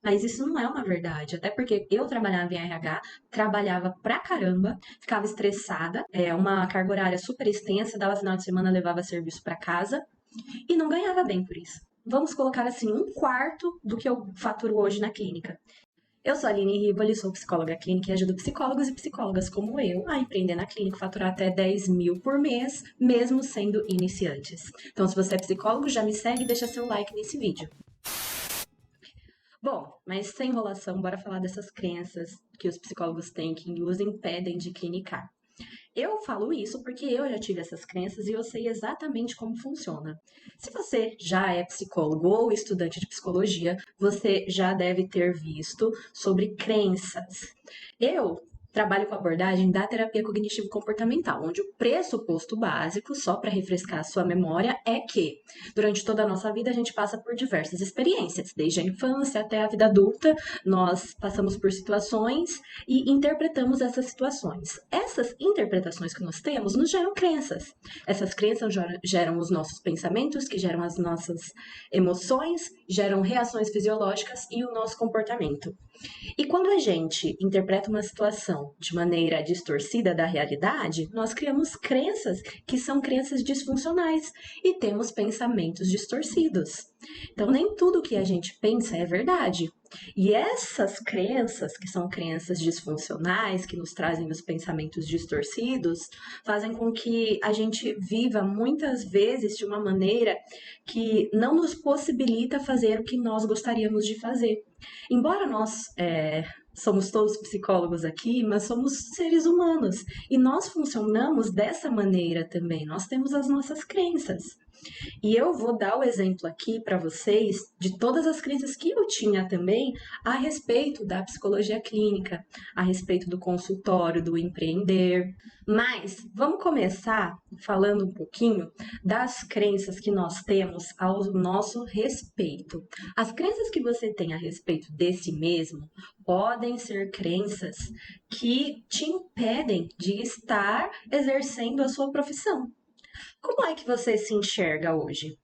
Mas isso não é uma verdade, até porque eu trabalhava em RH, trabalhava pra caramba, ficava estressada, uma carga horária super extensa, dava final de semana, levava serviço pra casa e não ganhava bem por isso. Vamos colocar assim, um quarto do que eu faturo hoje na clínica. Eu sou a Aline Rivoli, sou psicóloga clínica e ajudo psicólogos e psicólogas como eu a empreender na clínica, faturar até 10 mil por mês, mesmo sendo iniciantes. Então, se você é psicólogo, já me segue e deixa seu like nesse vídeo. Bom, mas sem enrolação, bora falar dessas crenças que os psicólogos têm que os impedem de clinicar. Eu falo isso porque eu já tive essas crenças e eu sei exatamente como funciona. Se você já é psicólogo ou estudante de psicologia, você já deve ter visto sobre crenças. Eu trabalho com a abordagem da terapia cognitivo-comportamental, onde o pressuposto básico, só para refrescar a sua memória, é que durante toda a nossa vida a gente passa por diversas experiências, desde a infância até a vida adulta, nós passamos por situações e interpretamos essas situações. Essas interpretações que nós temos nos geram crenças. Essas crenças geram os nossos pensamentos, que geram as nossas emoções, geram reações fisiológicas e o nosso comportamento. E quando a gente interpreta uma situação de maneira distorcida da realidade, nós criamos crenças que são crenças disfuncionais e temos pensamentos distorcidos. Então, nem tudo que a gente pensa é verdade. E essas crenças, que são crenças disfuncionais, que nos trazem os pensamentos distorcidos, fazem com que a gente viva muitas vezes de uma maneira que não nos possibilita fazer o que nós gostaríamos de fazer. Embora nós somos todos psicólogos aqui, mas somos seres humanos e nós funcionamos dessa maneira também. Nós temos as nossas crenças. E eu vou dar o exemplo aqui para vocês de todas as crenças que eu tinha também a respeito da psicologia clínica, a respeito do consultório, do empreender. Mas vamos começar falando um pouquinho das crenças que nós temos ao nosso respeito. As crenças que você tem a respeito de si mesmo podem ser crenças que te impedem de estar exercendo a sua profissão. Como é que você se enxerga hoje?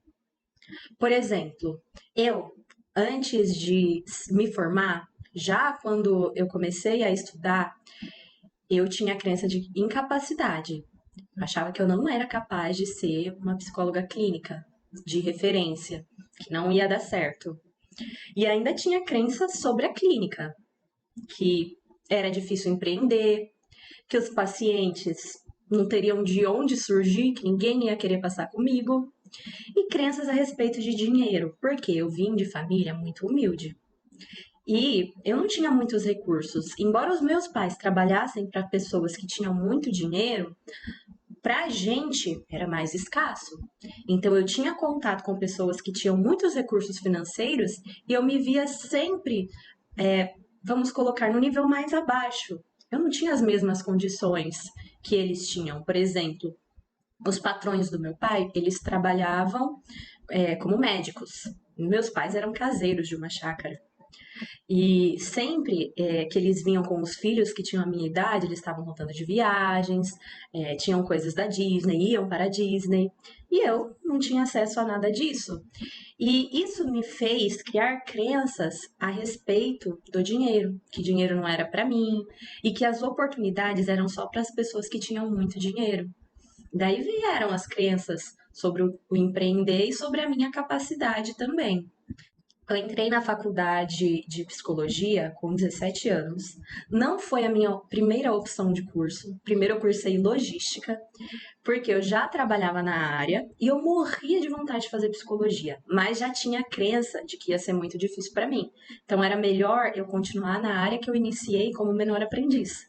Por exemplo, eu, antes de me formar, já quando eu comecei a estudar, eu tinha a crença de incapacidade. Eu achava que eu não era capaz de ser uma psicóloga clínica de referência, que não ia dar certo. E ainda tinha crenças sobre a clínica, que era difícil empreender, que os pacientes não teriam de onde surgir, que ninguém ia querer passar comigo, e crenças a respeito de dinheiro, porque eu vim de família muito humilde. E eu não tinha muitos recursos. Embora os meus pais trabalhassem para pessoas que tinham muito dinheiro, para a gente era mais escasso. Então eu tinha contato com pessoas que tinham muitos recursos financeiros e eu me via sempre, vamos colocar, no nível mais abaixo. Eu não tinha as mesmas condições que eles tinham. Por exemplo, os patrões do meu pai, eles trabalhavam como médicos. Meus pais eram caseiros de uma chácara. E sempre que eles vinham com os filhos que tinham a minha idade, eles estavam voltando de viagens, tinham coisas da Disney, iam para a Disney. E eu não tinha acesso a nada disso. E isso me fez criar crenças a respeito do dinheiro, que dinheiro não era para mim e que as oportunidades eram só para as pessoas que tinham muito dinheiro. Daí vieram as crenças sobre o empreender e sobre a minha capacidade também. Eu entrei na faculdade de psicologia com 17 anos. Não foi a minha primeira opção de curso. Primeiro eu cursei logística, porque eu já trabalhava na área e eu morria de vontade de fazer psicologia, mas já tinha a crença de que ia ser muito difícil para mim. Então era melhor eu continuar na área que eu iniciei como menor aprendiz.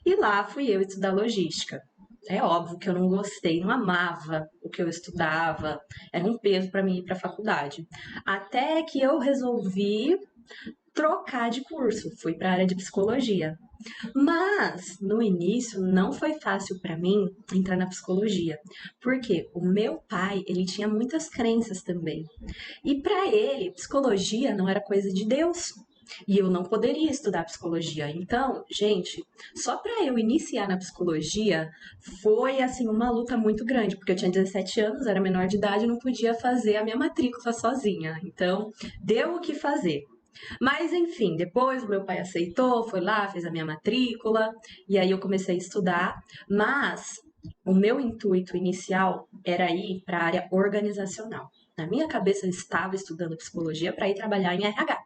E lá fui eu estudar logística. É óbvio que eu não gostei, não amava o que eu estudava, era um peso para mim ir para a faculdade. Até que eu resolvi trocar de curso, fui para a área de psicologia. Mas no início não foi fácil para mim entrar na psicologia, porque o meu pai, ele tinha muitas crenças também. E para ele, psicologia não era coisa de Deus. E eu não poderia estudar psicologia. Então, gente, só para eu iniciar na psicologia foi assim uma luta muito grande, porque eu tinha 17 anos, era menor de idade, não podia fazer a minha matrícula sozinha. Então, deu o que fazer. Mas enfim, depois o meu pai aceitou, foi lá, fez a minha matrícula, e aí eu comecei a estudar, mas o meu intuito inicial era ir para a área organizacional. Na minha cabeça eu estava estudando psicologia para ir trabalhar em RH.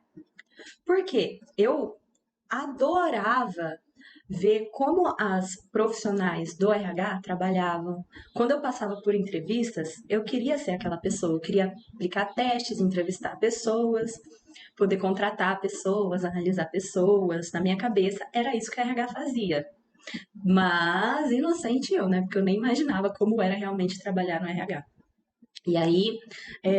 Por quê? Eu adorava ver como as profissionais do RH trabalhavam. Quando eu passava por entrevistas, eu queria ser aquela pessoa, eu queria aplicar testes, entrevistar pessoas, poder contratar pessoas, analisar pessoas. Na minha cabeça, era isso que a RH fazia. Mas inocente eu, né? Porque eu nem imaginava como era realmente trabalhar no RH. E aí,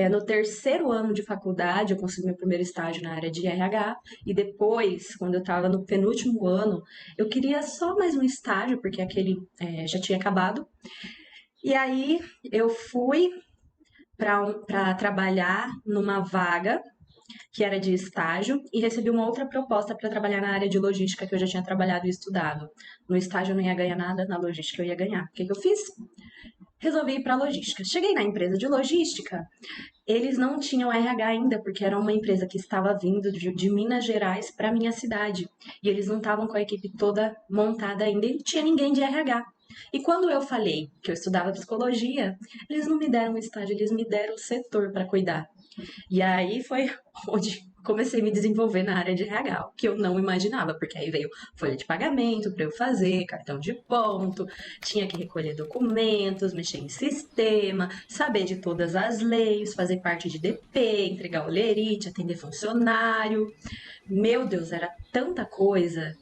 no terceiro ano de faculdade, eu consegui meu primeiro estágio na área de RH. E depois, quando eu estava no penúltimo ano, eu queria só mais um estágio, porque aquele já tinha acabado. E aí, eu fui para trabalhar numa vaga que era de estágio, e recebi uma outra proposta para trabalhar na área de logística que eu já tinha trabalhado e estudado. No estágio eu não ia ganhar nada, na logística eu ia ganhar. O que eu fiz? Resolvi ir para logística. Cheguei na empresa de logística, eles não tinham RH ainda, porque era uma empresa que estava vindo de Minas Gerais para minha cidade. E eles não estavam com a equipe toda montada ainda e não tinha ninguém de RH. E quando eu falei que eu estudava psicologia, eles não me deram um estágio, eles me deram o setor para cuidar. E aí foi onde comecei a me desenvolver na área de RH, que eu não imaginava, porque aí veio folha de pagamento para eu fazer, cartão de ponto, tinha que recolher documentos, mexer em sistema, saber de todas as leis, fazer parte de DP, entregar olerite, atender funcionário. Meu Deus, era tanta coisa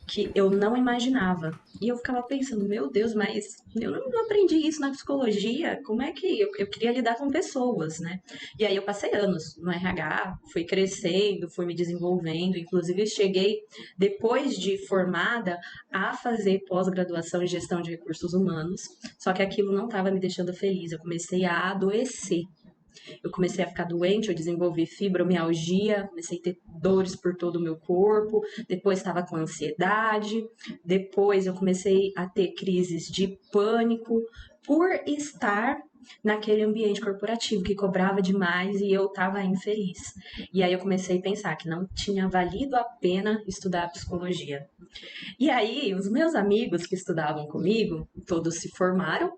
que eu não imaginava. E eu ficava pensando, meu Deus, mas eu não aprendi isso na psicologia. Como é que eu queria lidar com pessoas, né? E aí eu passei anos no RH, fui crescendo, fui me desenvolvendo. Inclusive, cheguei, depois de formada, a fazer pós-graduação em gestão de recursos humanos. Só que aquilo não estava me deixando feliz. Eu comecei a adoecer. Eu comecei a ficar doente, eu desenvolvi fibromialgia, comecei a ter dores por todo o meu corpo, depois estava com ansiedade, depois eu comecei a ter crises de pânico por estar naquele ambiente corporativo que cobrava demais e eu estava infeliz. E aí eu comecei a pensar que não tinha valido a pena estudar psicologia. E aí os meus amigos que estudavam comigo, todos se formaram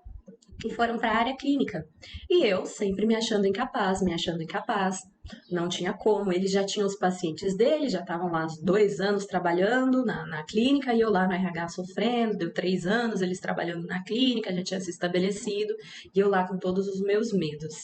e foram para a área clínica. E eu sempre me achando incapaz, não tinha como. Eles já tinham os pacientes deles, já estavam lá há 2 anos trabalhando na clínica e eu lá no RH sofrendo. Deu 3 anos eles trabalhando na clínica, já tinha se estabelecido e eu lá com todos os meus medos.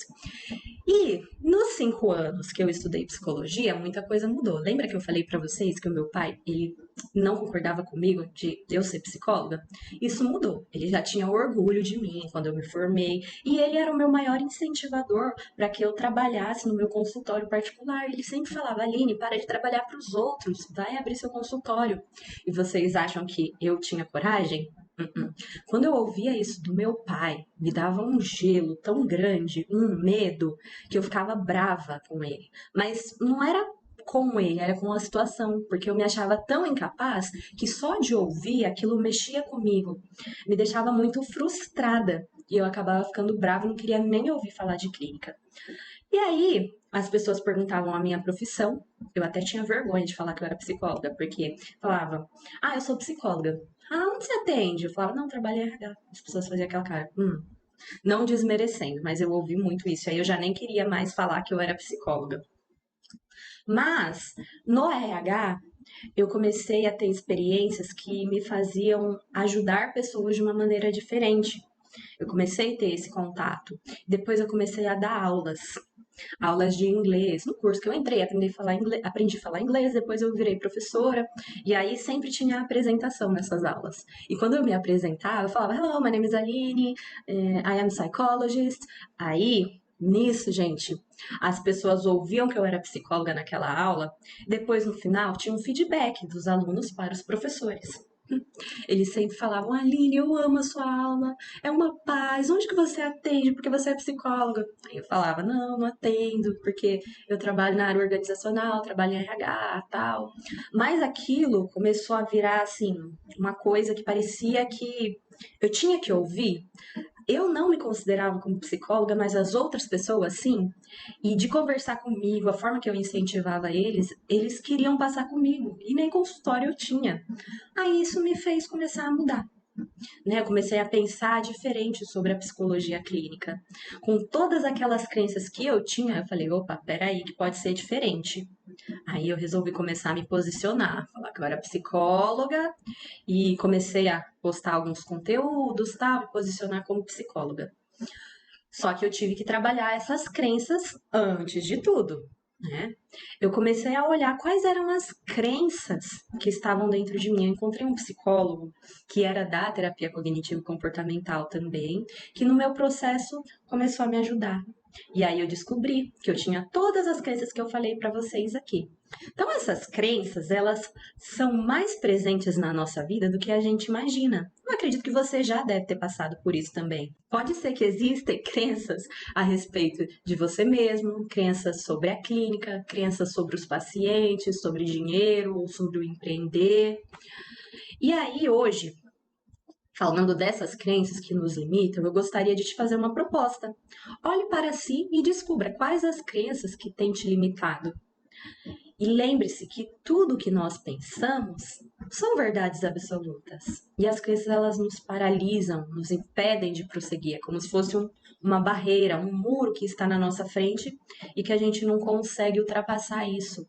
E nos 5 anos que eu estudei psicologia, muita coisa mudou. Lembra que eu falei para vocês que o meu pai, ele não concordava comigo de eu ser psicóloga? Isso mudou. Ele já tinha orgulho de mim quando eu me formei e ele era o meu maior incentivador para que eu trabalhasse no meu consultório particular. Ele sempre falava: Aline, para de trabalhar para os outros, vai abrir seu consultório. E vocês acham que eu tinha coragem? Uh-uh. Quando eu ouvia isso do meu pai, me dava um gelo tão grande, um medo, que eu ficava brava com ele. Mas não era com ele, era com a situação, porque eu me achava tão incapaz que só de ouvir aquilo mexia comigo, me deixava muito frustrada e eu acabava ficando brava e não queria nem ouvir falar de clínica. E aí, as pessoas perguntavam a minha profissão. Eu até tinha vergonha de falar que eu era psicóloga, porque falava: Ah, eu sou psicóloga. Ah, onde você atende? Eu falava: Não, trabalho em RH. As pessoas faziam aquela cara: Não desmerecendo, mas eu ouvi muito isso. Aí eu já nem queria mais falar que eu era psicóloga. Mas no RH, eu comecei a ter experiências que me faziam ajudar pessoas de uma maneira diferente. Eu comecei a ter esse contato. Depois eu comecei a dar aulas de inglês. No curso que eu entrei, aprendi a falar inglês, depois eu virei professora, e aí sempre tinha apresentação nessas aulas. E quando eu me apresentava, eu falava: Hello, my name is Aline, I am psychologist. Aí, nisso, gente, as pessoas ouviam que eu era psicóloga naquela aula, depois no final tinha um feedback dos alunos para os professores. Eles sempre falavam: Aline, eu amo a sua aula, é uma paz, onde que você atende? Porque você é psicóloga. Aí eu falava: não atendo, porque eu trabalho na área organizacional, trabalho em RH, tal. Mas aquilo começou a virar, assim, uma coisa que parecia que eu tinha que ouvir. eu não me considerava como psicóloga, mas as outras pessoas sim. E de conversar comigo, a forma que eu incentivava eles, eles queriam passar comigo. E nem consultório eu tinha. Aí isso me fez começar a mudar, né? Eu comecei a pensar diferente sobre a psicologia clínica. Com todas aquelas crenças que eu tinha, eu falei, opa, peraí, que pode ser diferente. Aí eu resolvi começar a me posicionar, falar que eu era psicóloga e comecei a postar alguns conteúdos, tá? Me posicionar como psicóloga. Só que eu tive que trabalhar essas crenças antes de tudo, né? Eu comecei a olhar quais eram as crenças que estavam dentro de mim. Eu encontrei um psicólogo que era da terapia cognitivo-comportamental também, que no meu processo começou a me ajudar. E aí eu descobri que eu tinha todas as crenças que eu falei para vocês aqui. Então essas crenças, elas são mais presentes na nossa vida do que a gente imagina. Eu acredito que você já deve ter passado por isso também. Pode ser que existem crenças a respeito de você mesmo, crenças sobre a clínica, crenças sobre os pacientes, sobre dinheiro ou sobre o empreender. E aí hoje, falando dessas crenças que nos limitam, eu gostaria de te fazer uma proposta. Olhe para si e descubra quais as crenças que têm te limitado. E lembre-se que tudo que nós pensamos são verdades absolutas. E as crenças, elas nos paralisam, nos impedem de prosseguir. É como se fosse uma barreira, um muro que está na nossa frente e que a gente não consegue ultrapassar isso.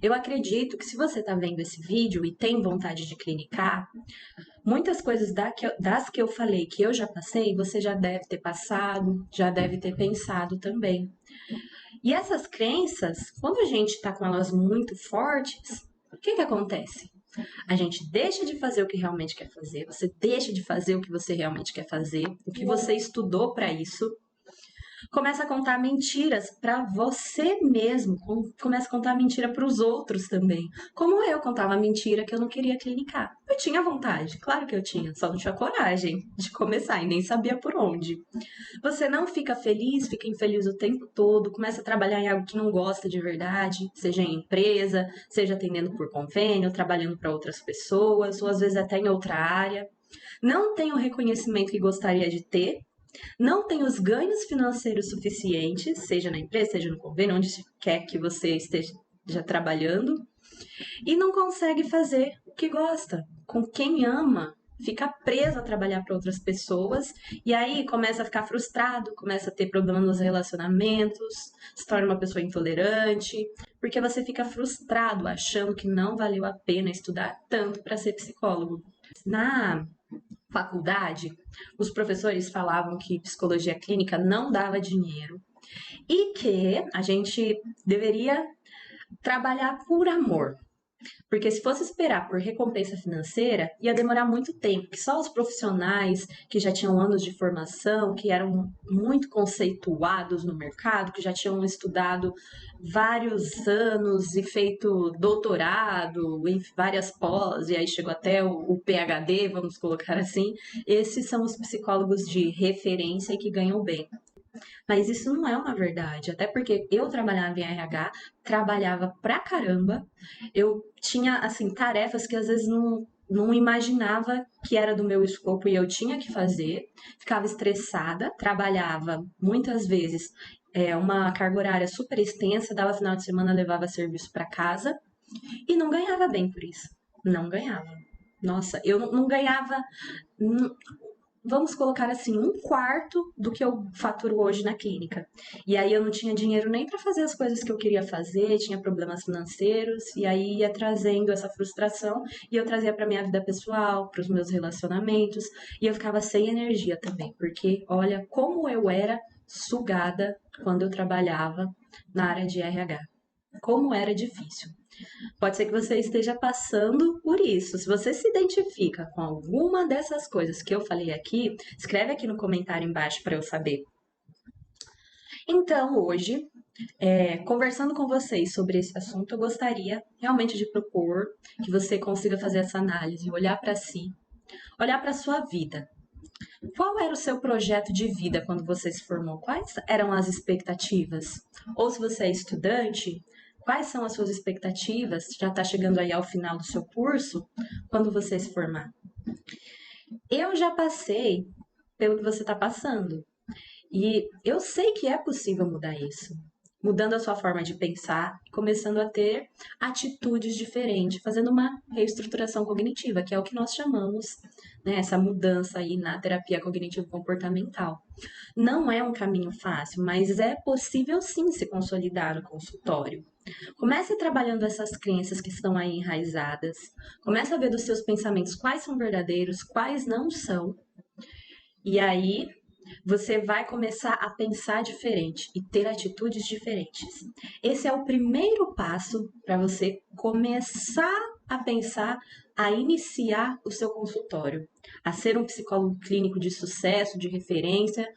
Eu acredito que se você está vendo esse vídeo e tem vontade de clinicar, muitas coisas das que eu falei que eu já passei, você já deve ter passado, já deve ter pensado também. E essas crenças, quando a gente está com elas muito fortes, o que acontece? A gente deixa de fazer o que realmente quer fazer, você deixa de fazer o que você realmente quer fazer, o que você estudou para isso, começa a contar mentiras para você mesmo, começa a contar mentira para os outros também. Como eu contava mentira que eu não queria clinicar. Eu tinha vontade, claro que eu tinha, só não tinha coragem de começar e nem sabia por onde. Você não fica feliz, fica infeliz o tempo todo, começa a trabalhar em algo que não gosta de verdade, seja em empresa, seja atendendo por convênio, trabalhando para outras pessoas, ou às vezes até em outra área. Não tem o reconhecimento que gostaria de ter, não tem os ganhos financeiros suficientes, seja na empresa, seja no convênio, onde quer que você esteja trabalhando, e não consegue fazer o que gosta, com quem ama, fica preso a trabalhar para outras pessoas e aí começa a ficar frustrado, começa a ter problemas nos relacionamentos, se torna uma pessoa intolerante, porque você fica frustrado achando que não valeu a pena estudar tanto para ser psicólogo. Na faculdade, os professores falavam que psicologia clínica não dava dinheiro e que a gente deveria trabalhar por amor. Porque se fosse esperar por recompensa financeira, ia demorar muito tempo, que só os profissionais que já tinham anos de formação, que eram muito conceituados no mercado, que já tinham estudado vários anos e feito doutorado em várias pós, e aí chegou até o PhD, vamos colocar assim, esses são os psicólogos de referência e que ganham bem. Mas isso não é uma verdade, até porque eu trabalhava em RH, trabalhava pra caramba, eu tinha, assim, tarefas que às vezes não imaginava que era do meu escopo e eu tinha que fazer, ficava estressada, trabalhava muitas vezes uma carga horária super extensa, dava final de semana, levava serviço para casa e não ganhava bem por isso. Não ganhava. Nossa, eu não ganhava, vamos colocar assim, um quarto do que eu faturo hoje na clínica. E aí eu não tinha dinheiro nem para fazer as coisas que eu queria fazer, tinha problemas financeiros, e aí ia trazendo essa frustração e eu trazia para minha vida pessoal, para os meus relacionamentos, e eu ficava sem energia também, porque olha como eu era sugada quando eu trabalhava na área de RH. Como era difícil. Pode ser que você esteja passando por isso. Se você se identifica com alguma dessas coisas que eu falei aqui, escreve aqui no comentário embaixo para eu saber. Então, hoje, conversando com vocês sobre esse assunto, eu gostaria realmente de propor que você consiga fazer essa análise, olhar para si, olhar para a sua vida. Qual era o seu projeto de vida quando você se formou? Quais eram as expectativas? Ou se você é estudante, quais são as suas expectativas? Já está chegando aí ao final do seu curso, quando você se formar? Eu já passei pelo que você está passando. E eu sei que é possível mudar isso. Mudando a sua forma de pensar, começando a ter atitudes diferentes, fazendo uma reestruturação cognitiva, que é o que nós chamamos, né, essa mudança aí na terapia cognitivo-comportamental. Não é um caminho fácil, mas é possível sim se consolidar no consultório. Comece trabalhando essas crenças que estão aí enraizadas. Comece a ver dos seus pensamentos quais são verdadeiros, quais não são. E aí você vai começar a pensar diferente e ter atitudes diferentes. Esse é o primeiro passo para você começar a pensar, a iniciar o seu consultório, a ser um psicólogo clínico de sucesso, de referência,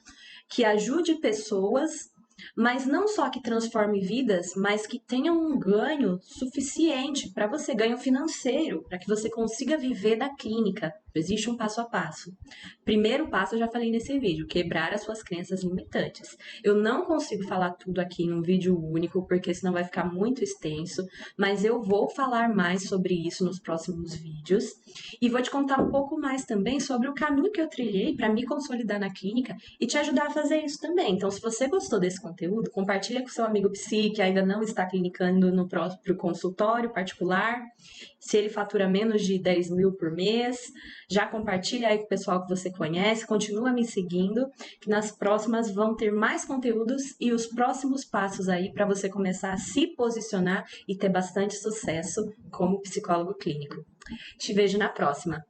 que ajude pessoas, mas não só que transforme vidas, mas que tenha um ganho suficiente para você, ganho financeiro, para que você consiga viver da clínica. Existe um passo a passo. Primeiro passo, eu já falei nesse vídeo, quebrar as suas crenças limitantes. Eu não consigo falar tudo aqui num vídeo único, porque senão vai ficar muito extenso, mas eu vou falar mais sobre isso nos próximos vídeos e vou te contar um pouco mais também sobre o caminho que eu trilhei para me consolidar na clínica e te ajudar a fazer isso também. Então, se você gostou desse conteúdo, compartilha com seu amigo psi que ainda não está clinicando no próprio consultório particular. Se ele fatura menos de 10 mil por mês, já compartilha aí com o pessoal que você conhece, continua me seguindo, que nas próximas vão ter mais conteúdos e os próximos passos aí para você começar a se posicionar e ter bastante sucesso como psicólogo clínico. Te vejo na próxima.